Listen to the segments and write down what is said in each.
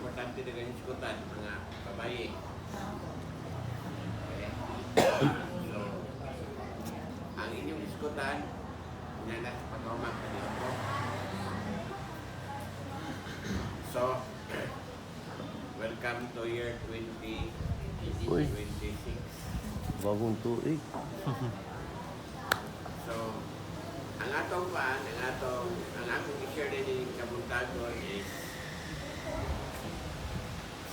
importante na ganyan sikutan, mga babae. Okay. So, ang inyong iskutan, nga na sa pag-umak na ko. So, welcome to year 2026. Bagong tuig. So, ang atong i-share din yung kabuntagon is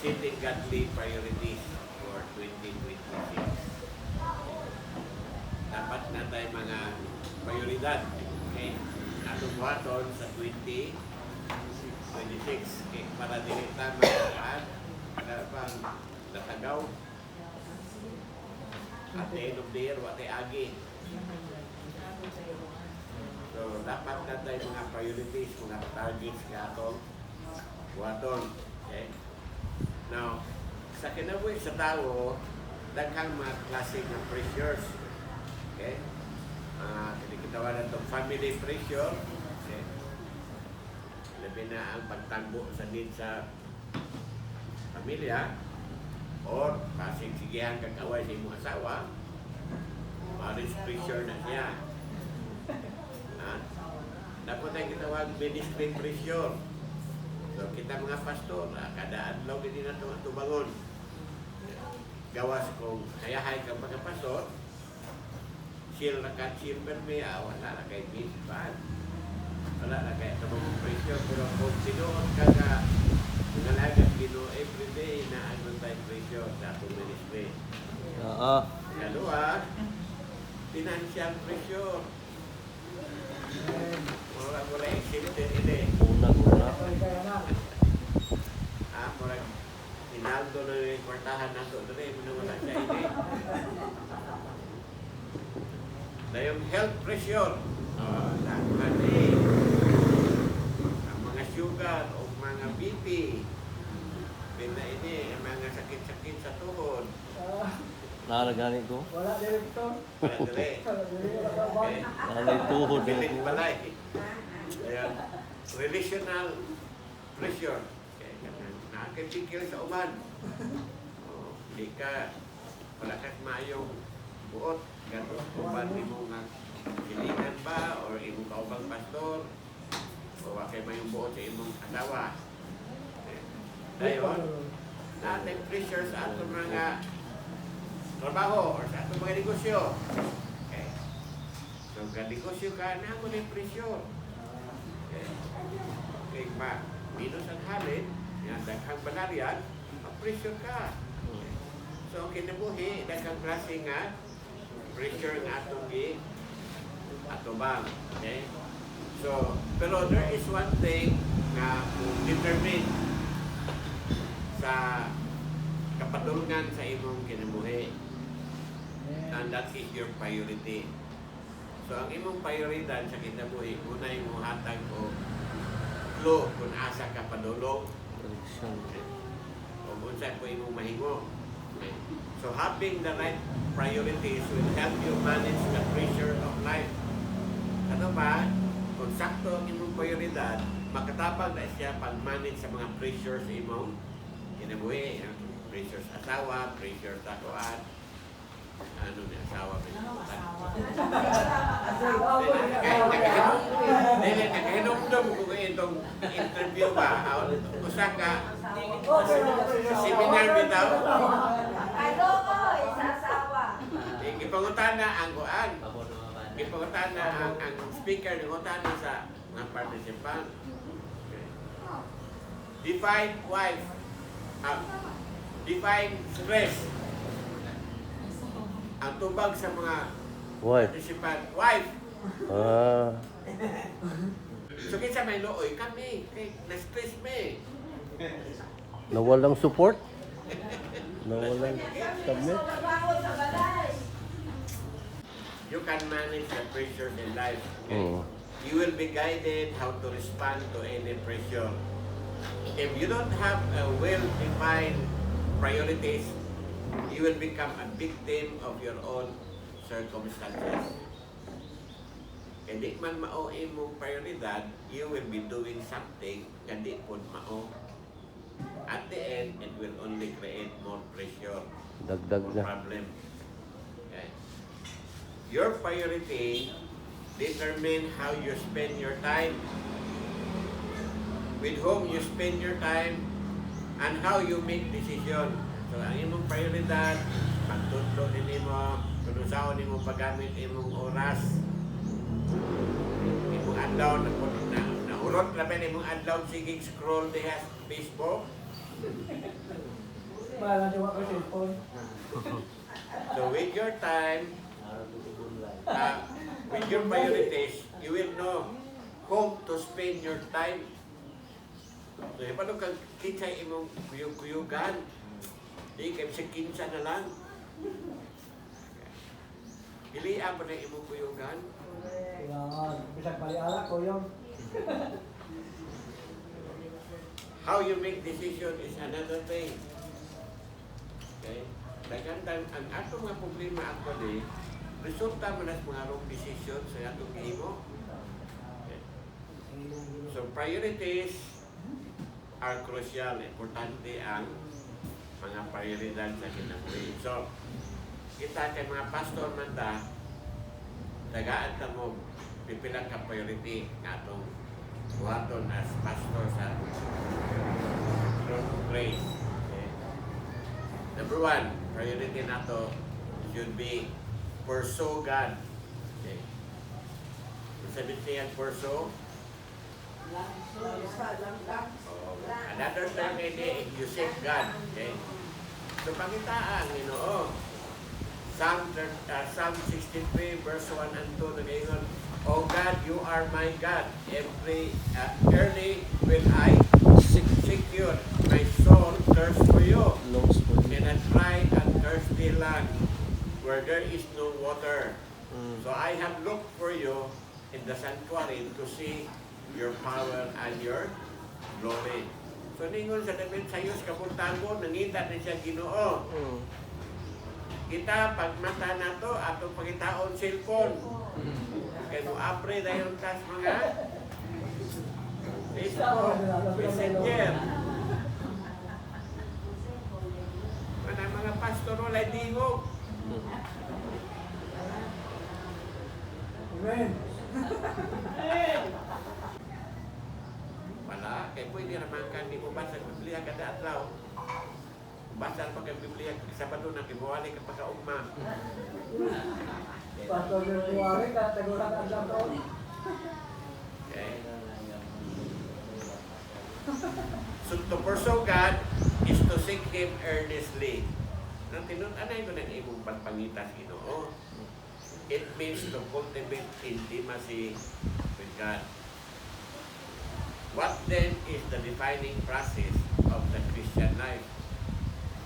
setting godly priorities for 2026. Dapat na tayo mga prioridad. Okay? Atong buhaton sa 2026. Okay? Para din tayo magkaan, para pang natagaw. At the end of the year, wate agi. So, dapat na tayo mga priorities, mga targets nga atong buhaton. Okay? Now, sa kinabuhi sa tao, daghang mga klase ng pressures. Okay? Kinikitawanan itong family pressure. Okay? Labi na ang pagtagbo sa need sa pamilya or pasing-sigihan kagaway sa imong asawa. Marriage pressure na siya. Dapat ay kitawag ministry pressure. So kita mga pastor, kada adlaw din na tubangon. Gawas kung hayahay ka mga pastor, chill na ka, chill perme, wala na kay bispan. Wala na kay tabang pressure, pero kung sinuot ka ka, nangalagat gino everyday na ano tayo pressure sa atong ministry. Kalua, financial pressure. Wala excited ini. Una. Murag Hinaldo na yung kwartahan nato doon wala siya ini. Na yung health pressure. Lakuhan ang mga sugar o mga BP. Pina ini, mga sakit-sakit sa tuhod. Nalagani ko. Wala dito. Wala dali. Okay. Nalay tuhod. Pilit balay. Ayan. Relational pressure. Okay. Nakakipikil sa uman. Hindi ka, wala ka mayong buot. Gatos uban mo nga hilingan ba or imong kaubang pastor o wakay mayong buot sa imong asawa. Okay. Dayon, natin pressure sa atong mga trabaho or sa atong mga negosyo. Okay. So, ka-negosyo ka, na mo na yung pressure. Okay. Okay, ma, minus ang halin, yan, daghang banaryan, mag-pressure ka. Okay. So, ang kinabuhi, daghang klase nga, pressure nga atong atubang. Okay. So, pero there is one thing na determine sa kapatulungan sa imong kinabuhi. And that is your priority. So, ang imong prioridad sa kinabuhi, una yung hatag o clue kung asa ka padulong o kung saan po imong mahingo. Okay. So, having the right priorities will help you manage the pressure of life. Ano ba? Kung sakto ang imong prioridad, makatapag na siya pag-manage sa mga pressure sa imong kinabuhi. Pressure sa asawa, pressure sa kuan. Ano ni asawa? Nakahinumdum ko itong interview ba? Usa ka sa seminar bitaw. Ano ko, isa asawa. Ipangutana ang kuan. Ipangutana ang speaker ngutana sa mga participant. Define wife. Define stress. Ang tubag sa mga participant, wife. So kinsa may looy kami, kay na-stress me. Nawalang support? Nawalang submit? Trabaho sa balay. You can manage the pressure in life. Okay? Oo. You will be guided how to respond to any pressure. If you don't have a well-defined priorities, you will become a victim of your own circumstances. Hindi man mao imong prioridad, you will be doing something na di po mao At the end, it will only create more pressure, Dagdag more na. problem. Okay. Your priority determine how you spend your time, with whom you spend your time, and how you make decision. So ang imong prioridad, pagtudlo din mo, kung saan mo paggamit imong oras, imong adlaw na urot na ba imong adlaw sige scroll diha sa Facebook. Bahala niyo ako cellphone. So with your time, with your priorities, you will know whom to spend your time. So, paano kang kinsay imong kuyug-kuyugan? Di kayo sa kinsa na lang. Pilihan pa na imong kuyugan. Yan. Bisag baliala ko yun. How you make decision is another thing. Okay? Daghang time, ang atong nga problema actually, resulta mo na sa mga wrong decision sa atong gihimo. Okay? So priorities are crucial. Importante ang mga prioridad sa kinabuhi. So, kita kay mga pastor man ta, tagaan ta mo pipila ka priority nga atong buhaton as pastor sa Throne of Grace. Okay. Number 1, priority nato should be pursue God. Okay. Sabi siya pursue. Another term is you seek God. Okay. So pangitaan, Psalm 63 verse 1 and 2 nagayon, O God, you are my God. Early will I seek you. My soul thirsts for you. Longs for you. In a dry and thirsty land where there is no water. So I have looked for you in the sanctuary to see your power and your glory. So ningon sa David sayos kapuntago, nangita na siya Ginoo. Kita pag mata nato atong pangitaon cellphone. Kay mo apre dayon tas mga Facebook, Messenger. Mga pastor wala dingog. Amen. Wala, kay pwede naman ka di mo basa ang Biblia kada adlaw. Basa pa kang Biblia Sabado na kibuwali ka pagkaugma. Pastor January, kataguran ang labaw. Okay. So to pursue God is to seek Him earnestly. Nang tinun-anay ko ng imong pagpangitas Ginoo. It means to cultivate intimacy with God. What then is the defining process of the Christian life?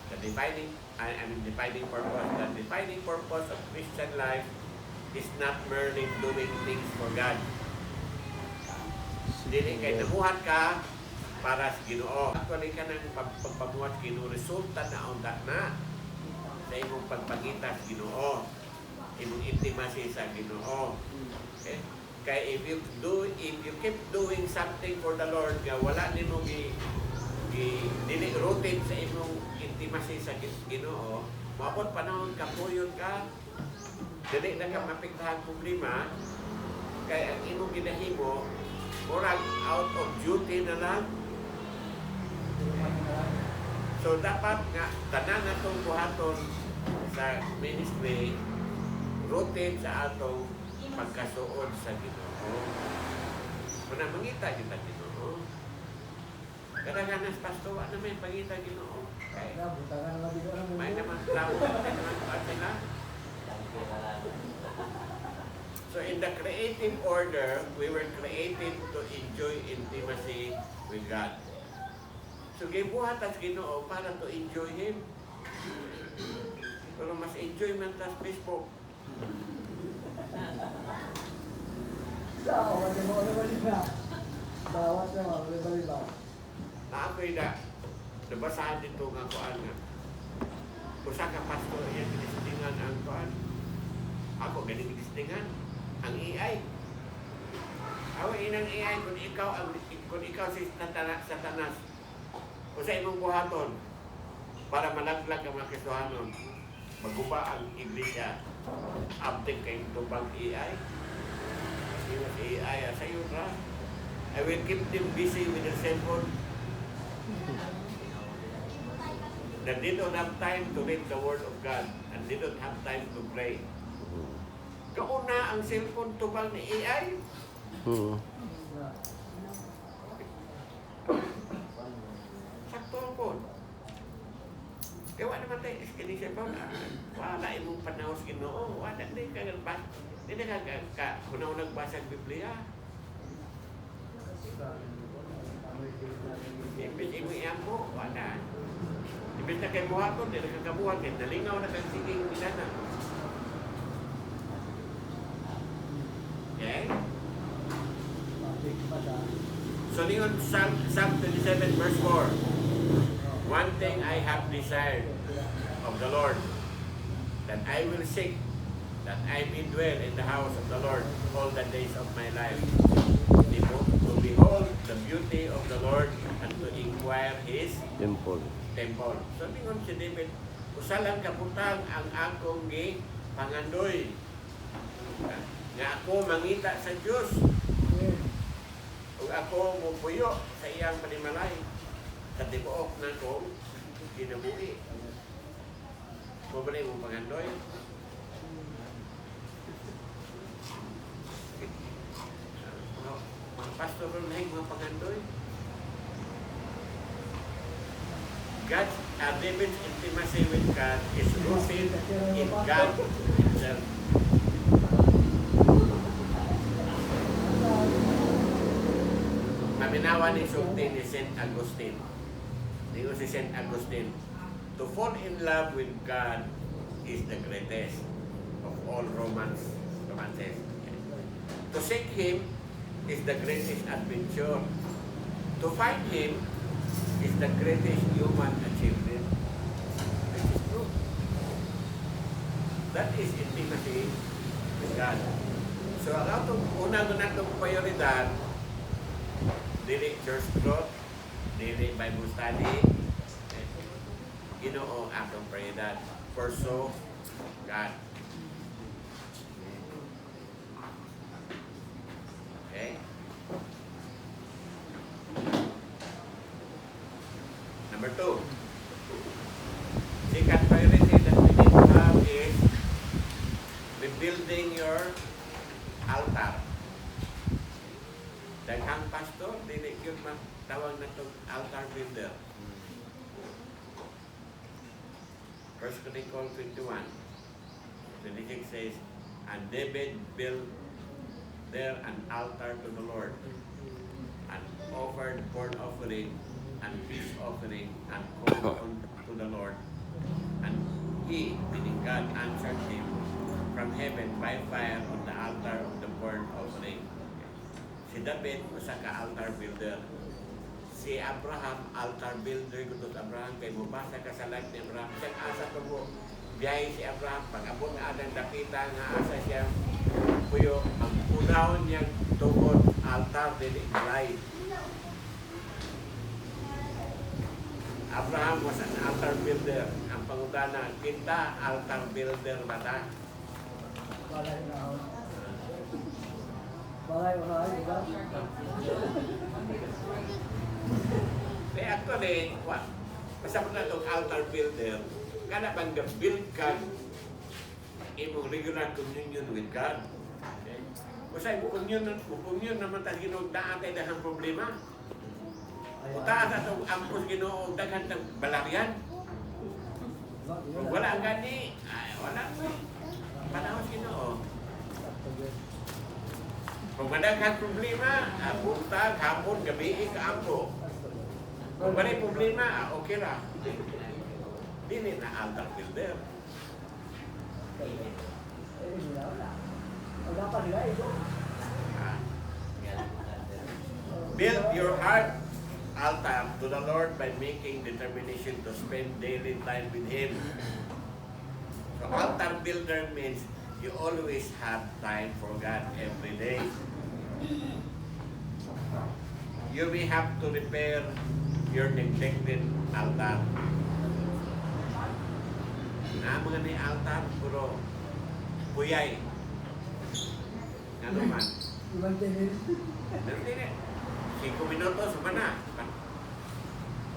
The defining purpose. The defining purpose of Christian life is not merely doing things for God. Dili kay namuhat ka para sa Ginoo. Actually ka nang pagpamuhat Ginoo, resulta na unta na sa imong pagpangita sa Ginoo, imong intimacy sa Ginoo. Okay? Kaya if you keep doing something for the Lord, nga wala nimo dili routine sa imong intimacy sa Ginoo, maabot panahon kapuyon ka, dili na ka mapigtahan problema, kaya ang imong ginahimo murag out of duty na lang. So dapat nga tanan atong buhaton sa ministry routine sa atong pagkasuod sa Ginoo. Muna mangita kita Ginoo. Kadang-kadang pastor na may pangita Ginoo. Okay. Butangan naman dito ang May naman tao, may naman sila. So in the creative order, we were created to enjoy intimacy with God. So gibuhat as Ginoo para to enjoy Him. Pero mas enjoy man tas Facebook. Sawa, wala mo na. Bawat naman, wala. Na ako'y nabasahan dito nga kuan nga. Usa ka pastor yan ginistingan ang kuan. Ako ganing ginistingan ang AI. Awa inang AI kung ikaw si Satanas. O sa imong buhaton, para malaglag ang mga Kristohanon, maguba ang iglesia, abding kay tubang AI. Yung AI, sa iyo ra. I will keep them busy with their cellphone. That they don't have time to read the Word of God and they don't have time to pray. Kauna ang cellphone tubang ni AI. Sakto po. Kaya wala naman tayo iskini cellphone. Wala imong panahon sa Ginoo. Wala din ka ba? Hindi ka kunaw nagbasa ng Biblia. Ibig mo iyan mo, wala. Ibig na kayo buhaton, hindi na kakabuhan, kaya nalingaw na kang siging minana. Okay? So, ningon Psalm 27 verse 4. One thing I have desired of the Lord, that I will seek, that I may dwell in the house of the Lord all the days of my life. To behold the beauty of the Lord and to inquire His Temple. temple. So, ningon si David, usalang kabutang ang akong pangandoy. Nga ako mangita sa Diyos. Ug ako mupuyo sa iyang panimalay. Sa tibuok na kong kinabuhi. Mabalik mong pangandoy. Mga pastor na mga pangandoy. David's intimacy with God is rooted in God Himself. Paminawa ni sulti ni St. Augustine. Diyo si St. Augustine. To fall in love with God is the greatest of all romances. To seek Him is the greatest adventure. To find Him is the greatest human achievement. This is true. That is intimacy with God. So, ang atong unang prioridad, dili church growth, dili Bible study, Ginoo atong prioridad. Pursue God. Okay? Number 2. Second priority that we need to have is rebuilding your altar. Daghang pastor, dili yun tawag na itong altar builder. 1 Chronicles 21:26 says, and David built there an altar to the Lord and offered burnt offering and peace offering and called unto the Lord. And He, meaning God, answered him from heaven by fire on the altar of the burnt offering. Si David, usa ka altar builder. Si Abraham, altar builder, kutot Abraham, kay mubasa ka sa life ni Abraham. Siyang asa to mo, biyahe si Abraham, pag-abot na adang dapita nga asa siya, puyo, ang unahon niyang tungod, altar, dili, balay. Abraham was an altar builder. Ang pangutana, kita altar builder ba ta? Balay na ako. Balay na ako, diba? Kaya actually, basta mo na itong altar builder, kada bang build ka imong regular communion with God. Okay? Basta communion naman tayo ginugdaan tayo dahang problema. Utaan na itong ampos Ginoo daghan ng balaryan. Kung wala ang gani, ay wala mo. Panahon Ginoo. Kung madaghang problema, buntag, hapon, gabi, kaampo. Kung wala problema, okay ra. Dili na altar builder. Build your heart altar to the Lord by making determination to spend daily time with Him. So altar builder means you always have time for God every day. You may have to repair your neglected altar. Na mga ni altar, puro puyay. Ano man. Ibang tingin. Pero hindi. 5 minutos pa na.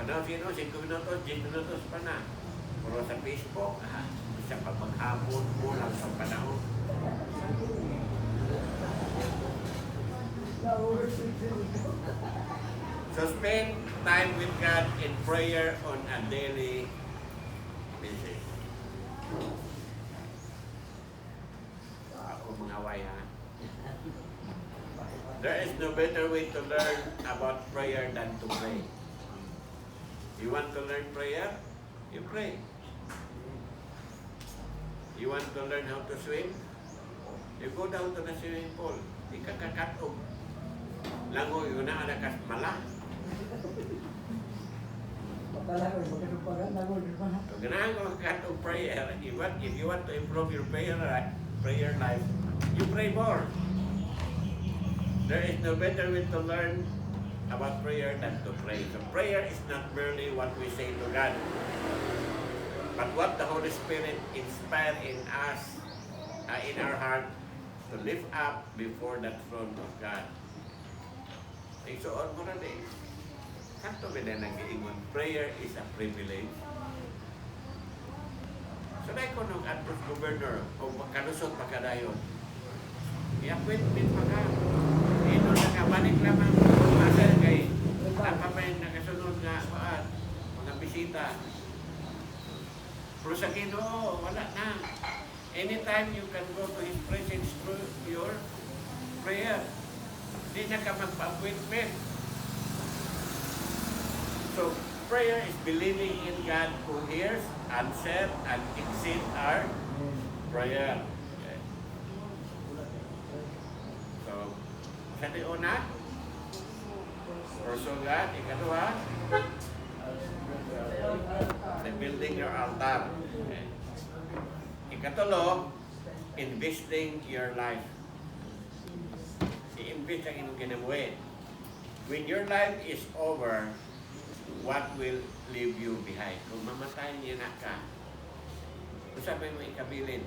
Panahon sino, 5 minutos, 10 minutos pa na. Puro sa Facebook, isa pa maghapon mo lang sa panahon. So spend time with God in prayer on a daily basis. Ako mga way ha. There is no better way to learn about prayer than to pray. You want to learn prayer? You pray. You want to learn how to swim? You go down to the swimming pool. Di ka kakatog. Lango yun na alakas mala. Pagkala ko, magkatupagan, nagod pa na. So ganahan ko kakatog prayer. If you want to improve your prayer life, you pray more. There is no better way to learn about prayer than to pray. So prayer is not merely what we say to God, but what the Holy Spirit inspires in us, in our heart, to lift up before the throne of God. Isuon mo na din. Sakto ba na nag-iingon? Prayer is a privilege. So na ko nung atos governor, o kalusot pa kadayon, i-appointment pa ka. Ito nakabalik lamang masal kay napapay nakasunod nga mga bisita. Pero sa Ginoo, wala na. Anytime you can go to His presence through your prayer. Hindi na ka magpa-appointment. So, prayer is believing in God who hears, answers, and exceeds our prayer. Okay. So, sa una, pursue God. Ikaduha, building your altar. Okay. Ikatulo, investing your life. I-invest ang inyong kinabuhi. When your life is over, what will leave you behind? Kung mamatay niya na ka, kung sabi mo ikabilin,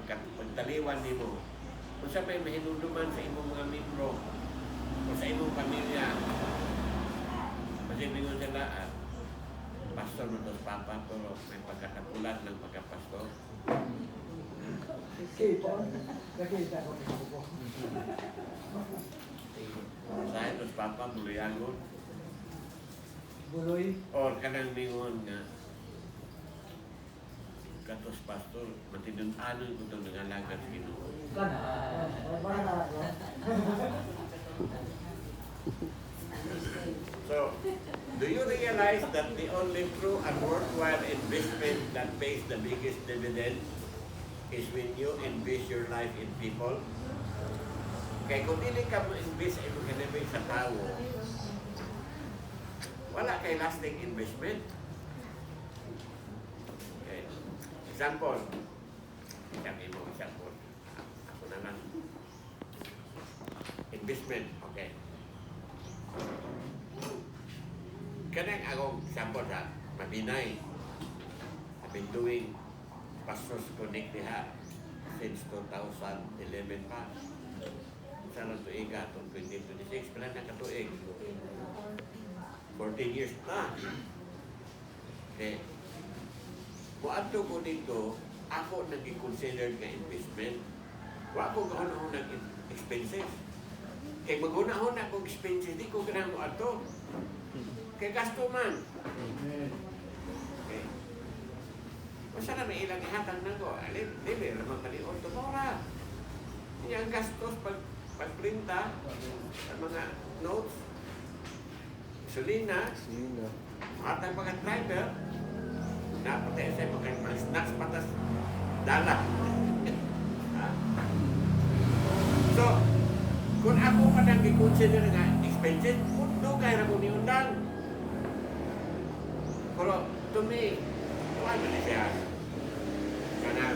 pagtaliwan ni mo, kung sabi mahinuluman sa imong mga membro, o sa imong pamilya, kasi bingon sila, pastor mo tos papa, pero may pagkatapulat ng pagkapastor. Nakita ko. Sa tos papa, muluyagon. Buloy. O kanang mingon nga, katos pastor, matidun-anon ko itong nangalagan sa Ginoo. So, do you realize that the only true and worthwhile investment that pays the biggest dividend is when you invest your life in people? Kaya kung hindi ka mo invest sa imong kinabing sa tao, wala kay lasting investment. Okay. Example. Example. Ako na lang. Investment. Okay. Kanang akong example sa Mabinay. I've been doing Pastors Connect diha since 2011 pa. Sa lang tuig atong 2026, pala nakatuig. 14 years na. Okay. Kung ato ko dito, ako nag-consider nga investment. Wa ko gahon-ahon expenses. Kaya maghuna-hon akong expenses, di ko ganang mo ato. Kaya gasto man. Okay. Kung saan na may ilang ihatang na ko, dili, ramang maliot, tumora. Yung gastos pagprinta, sa mga notes, gasolina, atang mga driver, napatay sa mga snacks patas dala. So, kung ako pa nang i-consider nga expenses, pundo kaya na ko niundang. Pero to me, wala na siya. Kana,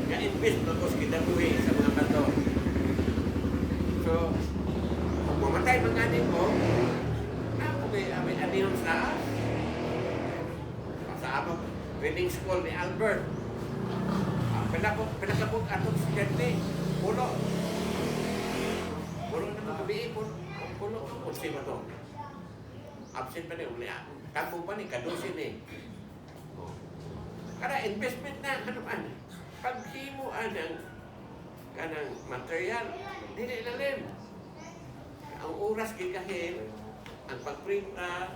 nga invest magos kinabuhi sa mga bato. So, kung mamatay mga anin mo, ako may anihon sa among training school ni Albert. Pinakabog atong estudyante, pulo. Pulo na magabi, pulo. Kunsi ba to? Absent pa rin, uli. Kampo pa ni, kadusin eh. Kada investment na, ano man. Paghimuan ng kanang material, dili lalim. Ang oras gigahil, ang pagprinta,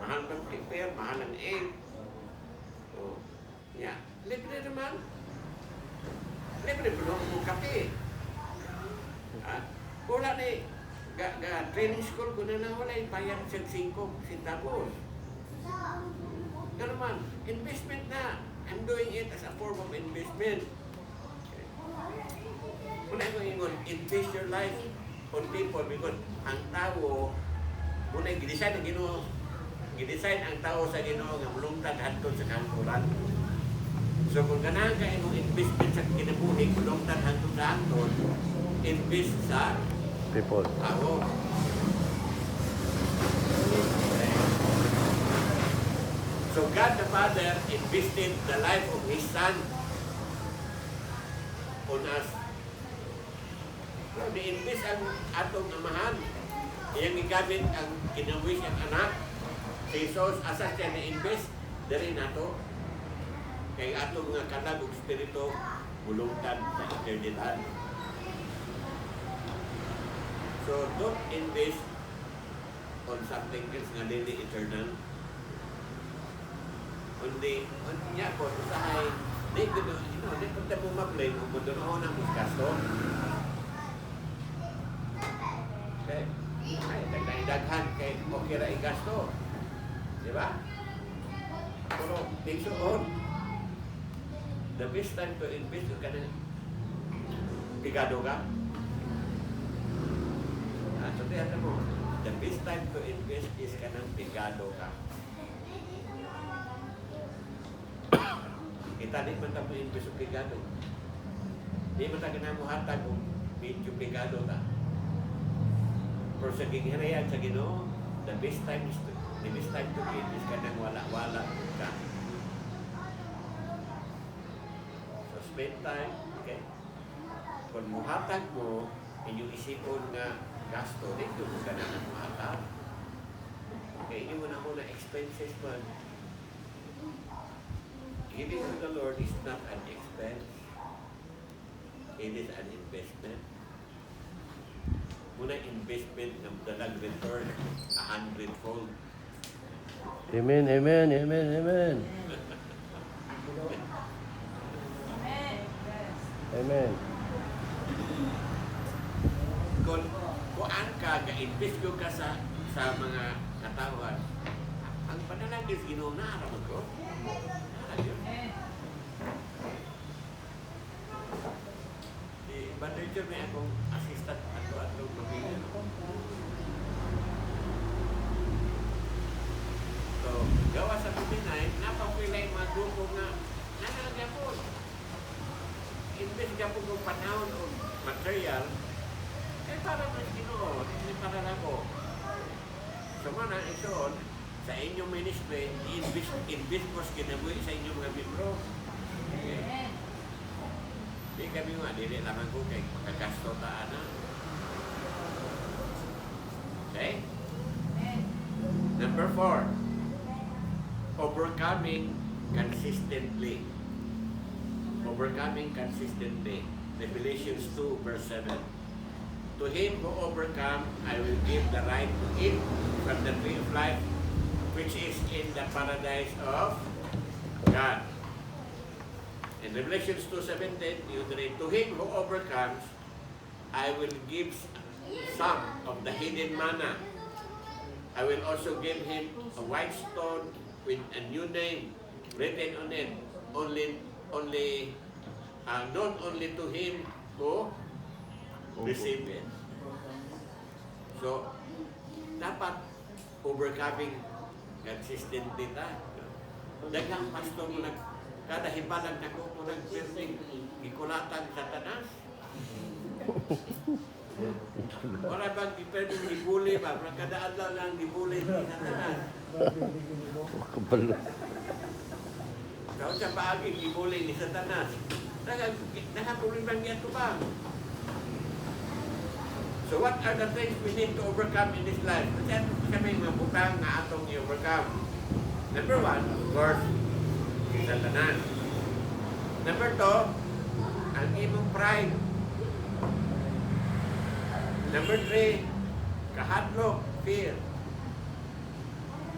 mahal ng paper, mahal ng ink. So, yeah. Libre naman. Libre po ng kape. Wala ni, training school ko na wala yung bayad sa 5 centavos. Ano man, investment na. I'm doing it as a form of investment. Muna ko ingon, invest your life on people because ang tao, muna yung gidesign ang Ginoo. Gidesign ang tao sa Ginoo nga mulungtad hadto sa kanturan. So kung ganahan ka imong investment sa kinabuhi, mulungtad hadto sa kanton, invest sa People. tao. So God the Father invested the life of His Son on us. So, ni-invest ang atong amahan. Iyang gigamit ang kinabuhi siyang anak. Si Jesus, asa siya na-invest, dari nato. Kay atong mga kalag ug espiritu, bulungtan sa eternidad. So, don't invest on something else nga dili eternal. Kundi niya po, usahay, di punta mo mag-play, pumunta mo ng gasto. Okay? Ay, dagdag-daghan, kay okay ra i-gasto. Di ba? Pero, tingsoon, the best time to invest ka na pigado ka. So, tiyan mo, the best time to invest is ka ng pigado ka. Kita di man tayo invest o pigado. Di man tayo kinamuhatag kung medyo pigado ta. Pero sa gingirayan sa Ginoo, the best time to invest ka ng wala-wala ka. So spend time, okay? Kung muhatag mo, inyong isipon nga gasto, dito mo ka na muhatag. Okay, yun mo na muna expenses man. Giving to the Lord is not an expense. It is an investment. Muna investment ng dalag return 100-fold. Amen, amen, amen, amen. Amen. Kung kuan ka, ga-invest ko ka sa mga katawan, ang panalangin Ginoo na aram ko. Ayun. Si manager may akong assistant ato pamilya. So, gawa sa Pilipinas, napapilay mga grupo nga nangyapon. Invest ka po kung panahon o material, para mas Ginoo, hindi para ako. So, mana ison, sa inyong ministry, invest mo sa kinabuhi sa inyong mga membro. Okay? Di kami nga, dili lamang ko kay makagasto taan na. Okay? Number 4, overcoming consistently. Overcoming consistently. Revelations 2 verse 7. To him who overcome, I will give the right to eat from the tree of life, which is in the paradise of God. In Revelations 2:17, you read, to him who overcomes, I will give some of the hidden manna. I will also give him a white stone with a new name written on it, known only to him who receive it. So, dapat overcoming consistently ta. Daghang pastor mo kada hibalang na ko ng building, ikulatan sa tanas. Wala bang pwedeng dibuli ba? Kada adlaw lang dibuli sa tanas. Kabalo. Kau sa paaging dibuli ni Satanas. Nakapuliman niya ito ba? So what are the things we need to overcome in this life? Kasi kami mga butang na atong i-overcome. Number 1, of course, si Satanas. Number 2, ang imong pride. Number 3, kahadlok, fear.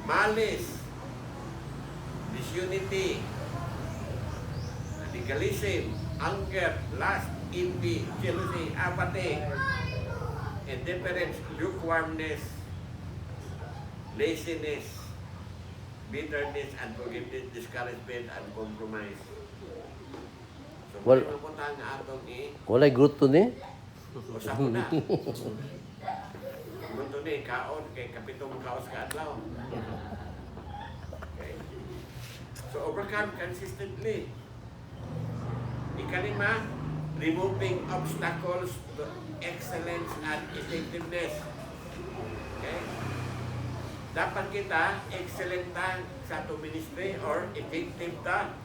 Malice, disunity, radicalism, anger, lust, envy, jealousy, apathy, indifference, lukewarmness, laziness, bitterness, unforgiveness, discouragement, and compromise. So, Well- kung punta nga atong Walay gusto ni? usap ko na. Gusto ni, kaon, kay kapitong kaos ka adlaw. Okay. So, overcome consistently. Ikalima, removing obstacles to excellence and effectiveness. Okay? Dapat kita excellent ta sa ato ministry or effective ta.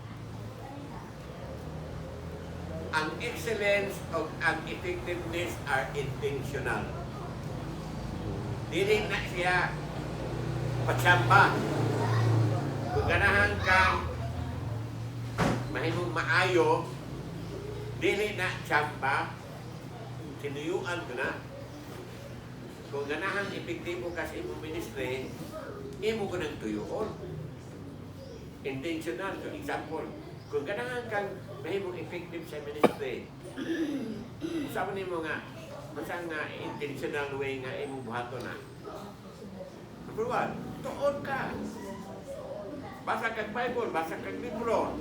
Ang excellence o ang effectiveness are intentional. Dili na siya patsamba. Kung ganahan kang mahimong maayo, dili na tsamba, sinuyuan ko na. Kung ganahan epektibo ka sa imong ministry, imo ko ng tuyuon. Intentional, for example. Kung ganahan kang mahimong effective sa ministry, usapan nimo nga, masang nga intentional way nga imong buhaton na. Number 1, tuon ka. Basa kang Bible, basa kang libro.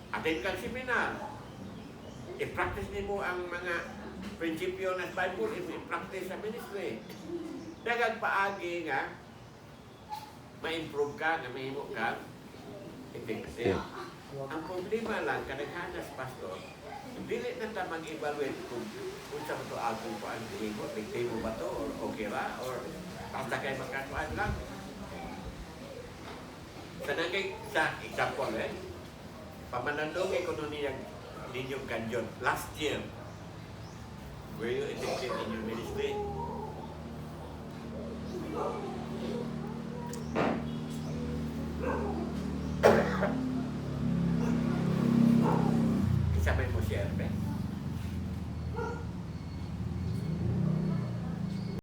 Attend kang seminar. I-practice nimo ang mga prinsipyo ng Bible, i-practice sa ministry. Dagang paagi nga, ma-improve ka, na mahimo ka, effective. Ang problema lang, kadaghanas, pastor, dili na ta mag-evaluate kung sa ito akong paan, effective ba to, or okay ba, or basta kayo magkatuan lang. Sa example, pamanandong ko nun ninyong kanyon last year. Were you effective in your ministry? Kasabay mo share,